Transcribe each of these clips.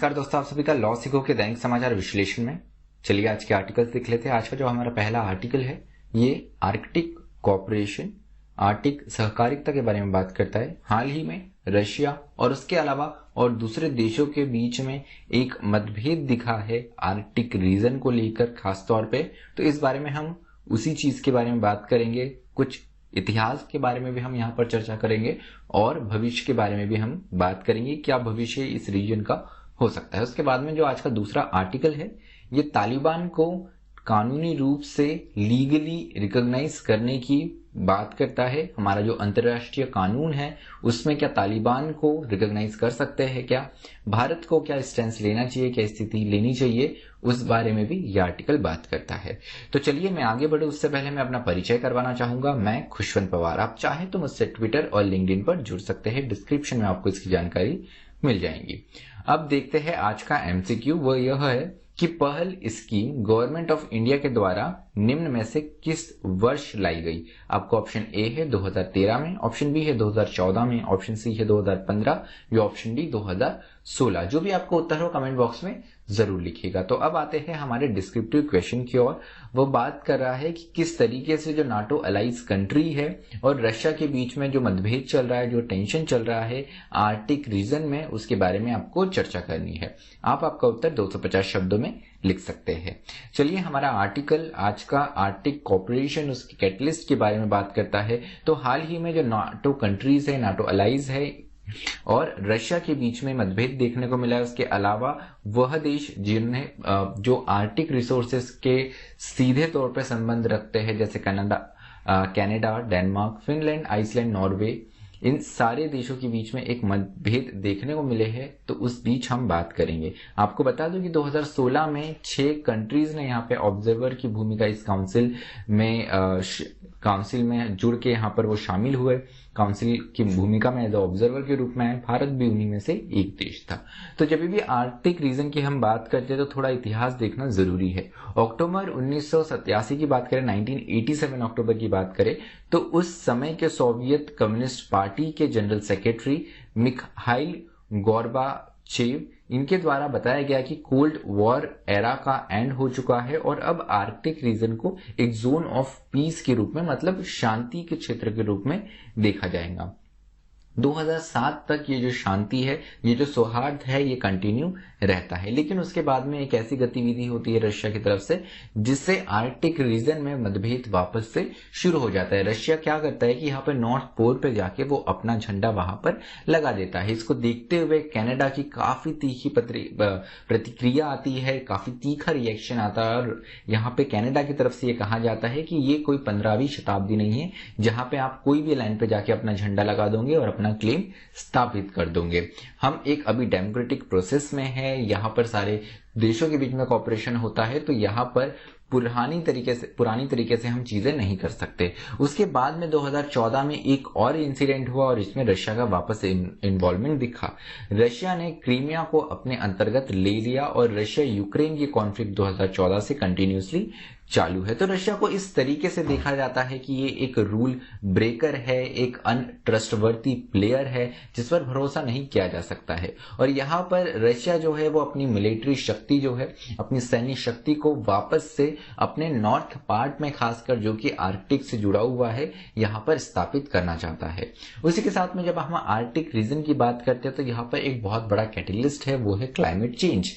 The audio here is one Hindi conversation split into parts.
नमस्कार दोस्तों, आप सभी का लॉ सीखो के दैनिक समाचार विश्लेषण में। चलिए आज के आर्टिकल्स देख लेते हैं। आज का जो हमारा पहला आर्टिकल है ये आर्कटिक कॉपरेशन, आर्कटिक सहकारिता के बारे में बात करता है। हाल ही में रशिया और उसके अलावा और दूसरे देशों के बीच में एक मतभेद दिखा है आर्कटिक रीजन को लेकर खास तौर पे। तो इस बारे में हम उसी चीज के बारे में बात करेंगे, कुछ इतिहास के बारे में भी हम यहाँ पर चर्चा करेंगे और भविष्य के बारे में भी हम बात करेंगे, क्या भविष्य इस रीजन का हो सकता है। उसके बाद में जो आज का दूसरा आर्टिकल है ये तालिबान को कानूनी रूप से लीगली रिकॉग्नाइज करने की बात करता है। हमारा जो अंतर्राष्ट्रीय कानून है उसमें क्या तालिबान को रिकॉग्नाइज कर सकते हैं, क्या भारत को क्या स्टैंड लेना चाहिए, क्या स्थिति लेनी चाहिए, उस बारे में भी यह आर्टिकल बात करता है। तो चलिए मैं आगे बढ़े उससे पहले मैं अपना परिचय करवाना चाहूंगा। मैं खुशवंत पवार। आप चाहे तो मुझसे ट्विटर और लिंक्डइन पर जुड़ सकते हैं, डिस्क्रिप्शन में आपको इसकी जानकारी मिल जाएगी। अब देखते हैं आज का एमसीक्यू। वो यह है कि पहल स्कीम गवर्नमेंट ऑफ इंडिया के द्वारा निम्न में से किस वर्ष लाई गई। आपको ऑप्शन ए है 2013 में, ऑप्शन बी है 2014 में, ऑप्शन सी है 2015 या ऑप्शन डी 2016। जो भी आपको उत्तर हो कमेंट बॉक्स में जरूर लिखिएगा। तो अब आते हैं हमारे डिस्क्रिप्टिव क्वेश्चन की ओर। वो बात कर रहा है कि किस तरीके से जो नाटो अलाइज कंट्री है और रशिया के बीच में जो मतभेद चल रहा है, जो टेंशन चल रहा है आर्कटिक रीजन में, उसके बारे में आपको चर्चा करनी है। आप आपका उत्तर 250 शब्दों में लिख सकते हैं। चलिए हमारा आर्टिकल आज का आर्कटिक कॉपरेशन, उसके कैटलिस्ट के बारे में बात करता है। तो हाल ही में जो नाटो कंट्रीज है, नाटो अलाइज है और रशिया के बीच में मतभेद देखने को मिला है। उसके अलावा वह देश जिन्हें जो आर्कटिक रिसोर्सेस के सीधे तौर पर संबंध रखते हैं, जैसे Canada, Denmark, Finland, Iceland, Norway, इन सारे देशों के बीच में एक मतभेद देखने को मिले हैं। तो उस बीच हम बात करेंगे। आपको बता दूं कि 2016 में 6 कंट्रीज ने यहाँ पे ऑब्जर्वर की भूमिका इस काउंसिल में जुड़ के यहाँ पर वो शामिल हुए। काउंसिल की भूमिका में एज ऑब्जर्वर के रूप में आए। भारत भी उन्हीं में से एक देश था। तो जब भी आर्कटिक रीजन की हम बात करते हैं तो थोड़ा इतिहास देखना जरूरी है। अक्टूबर 1987 की बात करें, 1987 अक्टूबर की बात करें, तो उस समय के सोवियत कम्युनिस्ट पार्टी के जनरल सेक्रेटरी मिखाइल गोर्बाचेव, इनके द्वारा बताया गया कि कोल्ड वॉर एरा का एंड हो चुका है और अब आर्कटिक रीजन को एक जोन ऑफ पीस के रूप में, मतलब शांति के क्षेत्र के रूप में देखा जाएगा। 2007 तक ये जो शांति है, ये जो सौहार्द है, ये कंटिन्यू रहता है। लेकिन उसके बाद में एक ऐसी गतिविधि होती है रशिया की तरफ से जिससे आर्कटिक रीजन में मतभेद वापस से शुरू हो जाता है। रशिया क्या करता है कि यहाँ पर नॉर्थ पोल पे जाके वो अपना झंडा वहां पर लगा देता है। इसको देखते हुए कनाडा की काफी तीखी प्रतिक्रिया आती है, काफी तीखा रिएक्शन आता है और यहाँ पे कनाडा की तरफ से ये कहा जाता है कि ये कोई 15वीं शताब्दी नहीं है जहां पे आप कोई भी लाइन पे जाके अपना झंडा लगा दोगे और अपना क्लेम स्थापित कर दोगे। हम एक अभी डेमोक्रेटिक प्रोसेस में है, यहाँ पर सारे देशों के बीच में कॉपरेशन होता है, तो यहाँ पर पुरानी तरीके से हम चीजें नहीं कर सकते। उसके बाद में 2014 में एक और इंसिडेंट हुआ और इसमें रशिया का वापस इन्वॉल्वमेंट दिखा। रशिया ने क्रीमिया को अपने अंतर्गत ले लिया और रशिया यूक्रेन की कॉन्फ्लिक्ट 2014 से कंटिन्यूसली चालू है। तो रशिया को इस तरीके से देखा जाता है कि ये एक रूल ब्रेकर है, एक अनट्रस्टवर्दी प्लेयर है जिस पर भरोसा नहीं किया जा सकता है। और यहाँ पर रशिया जो है वो अपनी मिलिट्री शक्ति जो है, अपनी सैन्य शक्ति को वापस से अपने नॉर्थ पार्ट में, खासकर जो कि आर्कटिक से जुड़ा हुआ है, यहाँ पर स्थापित करना चाहता है। उसी के साथ में जब हम आर्कटिक रीजन की बात करते हैं तो यहाँ पर एक बहुत बड़ा कैटलिस्ट है, वो है क्लाइमेट चेंज।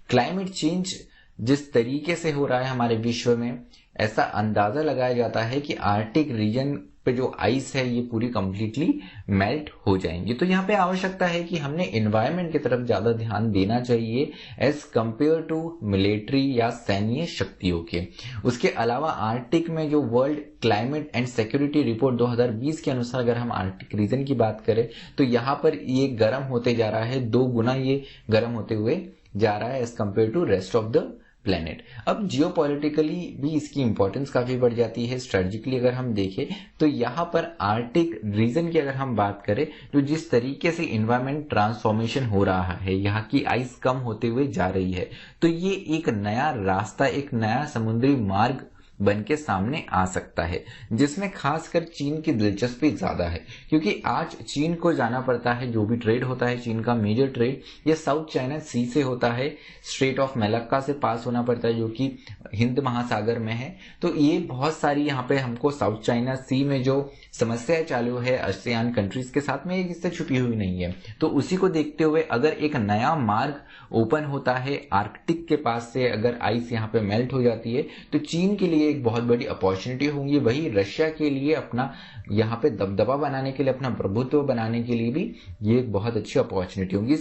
क्लाइमेट चेंज जिस तरीके से हो रहा है हमारे विश्व में, ऐसा अंदाजा लगाया जाता है कि आर्कटिक रीजन पे जो आइस है ये पूरी कंप्लीटली मेल्ट हो जाएंगी। तो यहाँ पे आवश्यकता है कि हमने एनवायरनमेंट की तरफ ज्यादा ध्यान देना चाहिए एज कंपेयर टू मिलिट्री या सैन्य शक्तियों के। उसके अलावा आर्कटिक में जो world climate and security report 2020 के अनुसार अगर हम आर्कटिक रीजन की बात करें तो यहाँ पर ये गर्म होते जा रहा है, 2 गुना ये गर्म होते हुए जा रहा है as compared to rest of the planet. अब जियोपॉलिटिकली भी इसकी इंपॉर्टेंस काफी बढ़ जाती है। स्ट्रेटेजिकली अगर हम देखें तो यहाँ पर आर्कटिक रीजन की अगर हम बात करें तो जिस तरीके से इन्वायरमेंट ट्रांसफॉर्मेशन हो रहा है, यहाँ की आइस कम होते हुए जा रही है, तो ये एक नया रास्ता, एक नया समुद्री मार्ग बन के सामने आ सकता है, जिसमें खासकर चीन की दिलचस्पी ज्यादा है, क्योंकि आज चीन को जाना पड़ता है, जो भी ट्रेड होता है चीन का मेजर ट्रेड ये साउथ चाइना सी से होता है, स्ट्रेट ऑफ मलक्का से पास होना पड़ता है जो कि हिंद महासागर में है। तो ये बहुत सारी यहाँ पे हमको साउथ चाइना सी में जो समस्या चालू है आसियान कंट्रीज के साथ में, इससे छुपी हुई नहीं है। तो उसी को देखते हुए अगर एक नया मार्ग ओपन होता है आर्कटिक के पास से, अगर आइस यहाँ पे मेल्ट हो जाती है तो चीन के लिए एक बहुत बड़ी अपॉर्चुनिटी होंगी, वही रशिया के लिए अपना यहाँ पे दबदबा बनाने के लिए, अपना प्रभुत्व बनाने के लिए भी ये एक बहुत अच्छी अपॉर्चुनिटी होगी।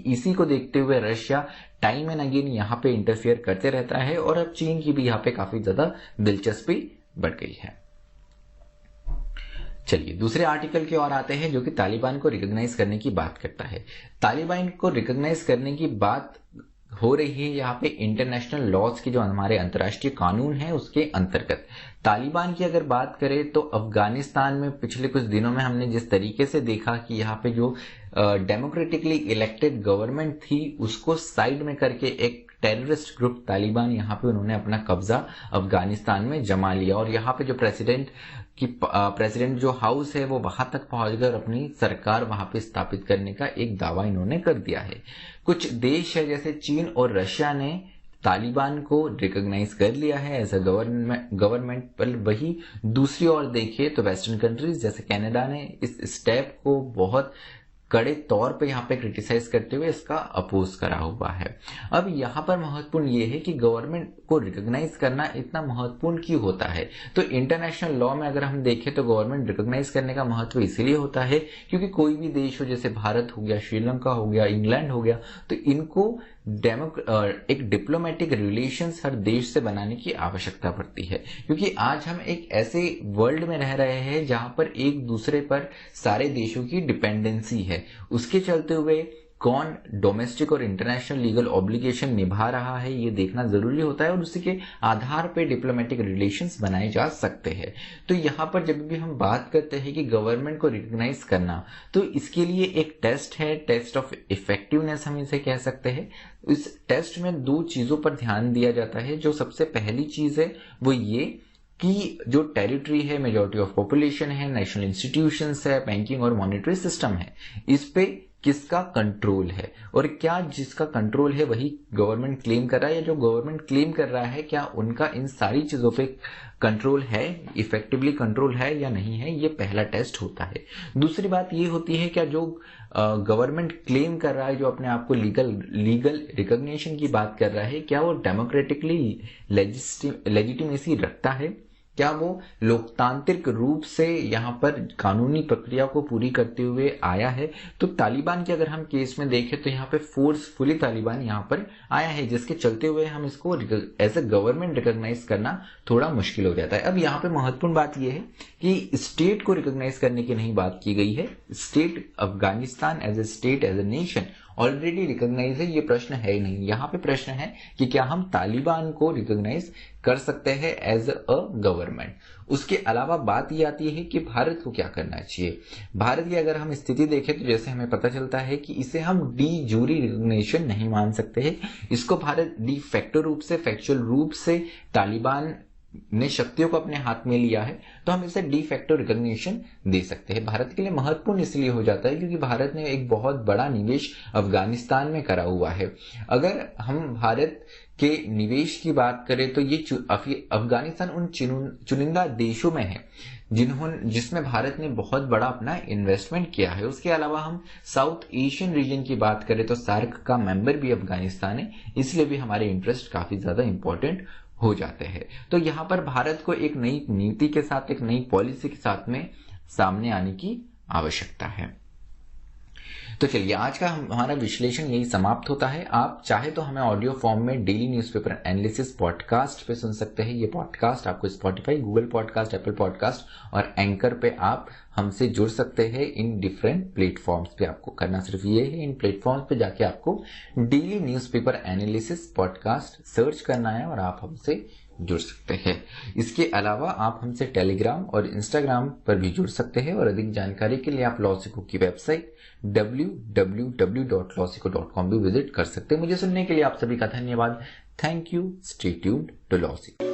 इसी को देखते हुए रशिया टाइम एंड अगेन यहाँ पे इंटरफियर करते रहता है और अब चीन की भी यहाँ पे काफी ज्यादा दिलचस्पी बढ़ गई है। चलिए दूसरे आर्टिकल की ओर आते हैं, जो कि तालिबान को रिकॉग्नाइज करने की बात करता है। तालिबान को रिकॉग्नाइज करने की बात हो रही है यहाँ पे इंटरनेशनल लॉज की, जो हमारे अंतर्राष्ट्रीय कानून है उसके अंतर्गत। तालिबान की अगर बात करें तो अफगानिस्तान में पिछले कुछ दिनों में हमने जिस तरीके से देखा कि यहाँ पे जो डेमोक्रेटिकली इलेक्टेड गवर्नमेंट थी उसको साइड में करके एक टेररिस्ट ग्रुप तालिबान यहाँ पे उन्होंने अपना कब्जा अफगानिस्तान में जमा लिया, और यहाँ पे जो प्रेसिडेंट जो हाउस है वो वहां तक पहुंचकर अपनी सरकार वहां पे स्थापित करने का एक दावा इन्होंने कर दिया है। कुछ देश है जैसे चीन और रशिया ने तालिबान को रिकॉग्नाइज कर लिया है एज अ गवर्नमेंट, पर वही दूसरी ओर देखिए तो वेस्टर्न कंट्रीज जैसे कनाडा ने इस स्टेप को बहुत कड़े तौर पे यहाँ पे क्रिटिसाइज करते हुए इसका अपोज करा हुआ है। अब यहाँ पर महत्वपूर्ण ये है कि गवर्नमेंट को रिकॉग्नाइज करना इतना महत्वपूर्ण क्यों होता है। तो इंटरनेशनल लॉ में अगर हम देखें तो गवर्नमेंट रिकॉग्नाइज करने का महत्व इसलिए होता है क्योंकि कोई भी देश हो, जैसे भारत हो गया, श्रीलंका हो गया, इंग्लैंड हो गया, तो इनको एक डिप्लोमेटिक रिलेशंस हर देश से बनाने की आवश्यकता पड़ती है, क्योंकि आज हम एक ऐसे वर्ल्ड में रह रहे हैं जहां पर एक दूसरे पर सारे देशों की डिपेंडेंसी है। उसके चलते हुए कौन डोमेस्टिक और इंटरनेशनल लीगल ऑब्लिगेशन निभा रहा है ये देखना जरूरी होता है, और उसी के आधार पे डिप्लोमेटिक रिलेशंस बनाए जा सकते हैं। तो यहाँ पर जब भी हम बात करते हैं कि गवर्नमेंट को रिकॉग्नाइज करना, तो इसके लिए एक टेस्ट है, टेस्ट ऑफ इफेक्टिवनेस हम इसे कह सकते हैं। इस टेस्ट में दो चीजों पर ध्यान दिया जाता है। जो सबसे पहली चीज है वो ये कि जो टेरिटरी है, मेजॉरिटी ऑफ पॉपुलेशन है, नेशनल इंस्टीट्यूशंस है, बैंकिंग और मॉनेटरी सिस्टम है, इस पे किसका कंट्रोल है, और क्या जिसका कंट्रोल है वही गवर्नमेंट क्लेम कर रहा है, या जो गवर्नमेंट क्लेम कर रहा है क्या उनका इन सारी चीजों पे कंट्रोल है, इफेक्टिवली कंट्रोल है या नहीं है, ये पहला टेस्ट होता है। दूसरी बात ये होती है क्या जो गवर्नमेंट क्लेम कर रहा है, जो अपने आप को लीगल रिकॉग्निशन की बात कर रहा है, क्या वो डेमोक्रेटिकली लेजिटिमेसी रखता है, क्या वो लोकतांत्रिक रूप से यहाँ पर कानूनी प्रक्रिया को पूरी करते हुए आया है। तो तालिबान के अगर हम केस में देखें तो यहाँ पे फोर्सफुली तालिबान यहाँ पर आया है, जिसके चलते हुए हम इसको एज ए गवर्नमेंट रिकॉग्नाइज करना थोड़ा मुश्किल हो जाता है। अब यहाँ पे महत्वपूर्ण बात यह है कि स्टेट को रिकॉग्नाइज करने की नहीं बात की गई है। State Afghanistan as a state, as a nation already recognise है, ये प्रश्न है ही नहीं। यहाँ पे प्रश्न है कि क्या हम तालिबान को रिकॉग्नाइज कर सकते हैं एज अ गवर्नमेंट। उसके अलावा बात ये आती है कि भारत को क्या करना चाहिए। भारत की अगर हम स्थिति देखें तो जैसे हमें पता चलता है कि इसे हम डी जूरी रिकॉग्निशन नहीं मान सकते हैं। इसको भारत डी फैक्टो रूप से, फैक्चुअल रूप से तालिबान ने शक्तियों को अपने हाथ में लिया है, तो हम इसे डी फैक्टो रिकॉग्निशन दे सकते हैं। भारत के लिए महत्वपूर्ण इसलिए हो जाता है क्योंकि भारत ने एक बहुत बड़ा निवेश अफगानिस्तान में करा हुआ है। अगर हम भारत के निवेश की बात करें तो ये अफगानिस्तान उन चुनिंदा देशों में है जिसमें भारत ने बहुत बड़ा अपना इन्वेस्टमेंट किया है। उसके अलावा हम साउथ एशियन रीजन की बात करें तो सार्क का मेंबर भी अफगानिस्तान है, इसलिए भी हमारे इंटरेस्ट काफी ज्यादा इंपॉर्टेंट हो जाते हैं। तो यहाँ पर भारत को एक नई नीति के साथ, एक नई पॉलिसी के साथ में सामने आने की आवश्यकता है। तो चलिए आज का हमारा विश्लेषण यही समाप्त होता है। आप चाहे तो हमें ऑडियो फॉर्म में डेली न्यूज़पेपर एनालिसिस पॉडकास्ट पे सुन सकते हैं। ये पॉडकास्ट आपको Spotify, Google podcast, Apple podcast और एंकर पे आप हमसे जुड़ सकते हैं। इन डिफरेंट प्लेटफॉर्म्स पे आपको करना सिर्फ ये है, इन प्लेटफॉर्म्स पे जाके आपको daily newspaper analysis podcast search करना है और आप हमसे जुड़ सकते हैं। इसके अलावा आप हमसे टेलीग्राम और इंस्टाग्राम पर भी जुड़ सकते हैं और अधिक जानकारी के लिए आप लॉसिको की वेबसाइट www.lawsico.com भी विजिट कर सकते हैं। मुझे सुनने के लिए आप सभी का धन्यवाद। Thank you. Stay tuned to लॉसिको।